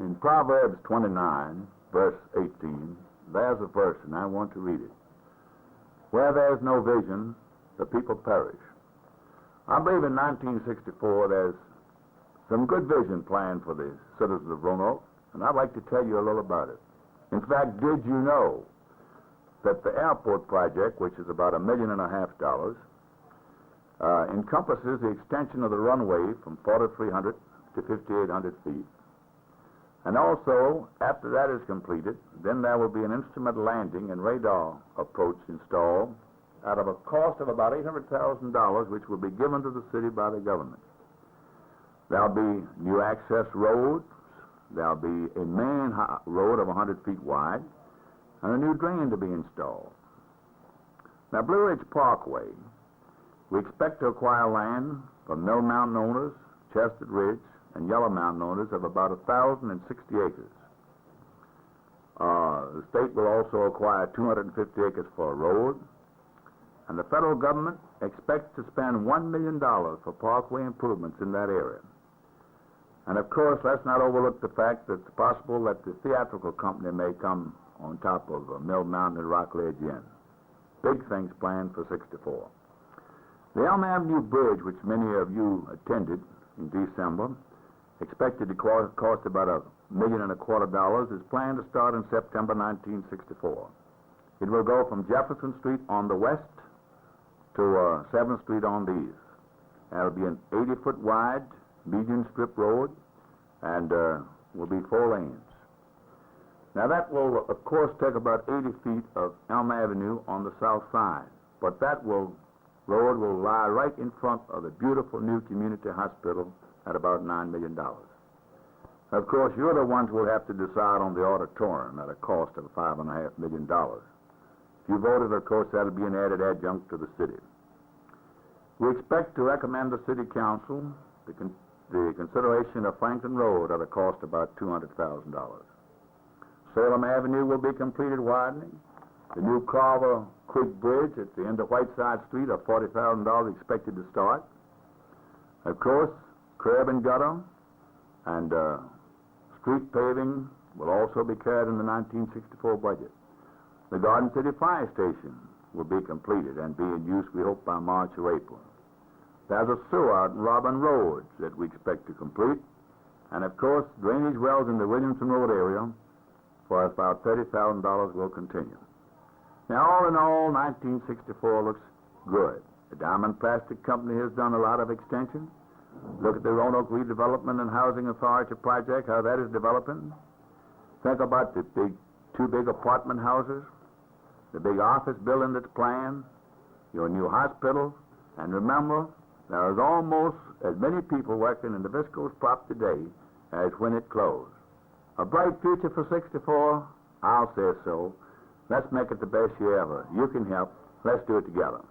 In Proverbs 29, verse 18, there's a verse, and I want to read it. Where there's no vision, the people perish. I believe in 1964 there's some good vision planned for the citizens of Roanoke, and I'd like to tell you a little about it. In fact, did you know that the airport project, which is about $1.5 million, encompasses the extension of the runway from 4,300 to 5,800 feet. And also, after that is completed, then there will be an instrument landing and radar approach installed out of a cost of about $800,000, which will be given to the city by the government. There'll be new access roads. There'll be a main road of 100 feet wide and a new drain to be installed. Now, Blue Ridge Parkway, we expect to acquire land from Mill Mountain owners, Chestnut Ridge, and Yellow Mountain owners of about 1,060 acres. The state will also acquire 250 acres for a road, and the federal government expects to spend $1 million for parkway improvements in that area. And of course, let's not overlook the fact that it's possible that the theatrical company may come on top of Mill Mountain and Rock Ledge Inn. Big things planned for 64. The Elm Avenue Bridge, which many of you attended in December, expected to cost about $1.25 million, is planned to start in September 1964. It will go from Jefferson Street on the west to 7th Street on the east. That'll be an 80-foot wide median strip road and will be 4 lanes. Now that will, of course, take about 80 feet of Elm Avenue on the south side, but that road will lie right in front of the beautiful new community hospital at about $9 million. Of course, you're the ones who will have to decide on the auditorium at a cost of $5.5 million. If you voted, of course, that'll be an added adjunct to the city. We expect to recommend the City Council the consideration of Franklin Road at a cost of about $200,000. Salem Avenue will be completed widening. The new Carver Creek Bridge at the end of Whiteside Street of $40,000 expected to start. Of course, curb and gutter and street paving will also be carried in the 1964 budget. The Garden City Fire Station will be completed and be in use, we hope, by March or April. There's a sewer out in Robin Road that we expect to complete. And, of course, drainage wells in the Williamson Road area for about $30,000 will continue. Now, all in all, 1964 looks good. The Diamond Plastic Company has done a lot of extension. Look at the Roanoke Redevelopment and Housing Authority project, how that is developing. Think about the two big apartment houses, the big office building that's planned, your new hospital, and remember, there is almost as many people working in the Visco's prop today as when it closed. A bright future for 64? I'll say so. Let's make it the best year ever. You can help. Let's do it together.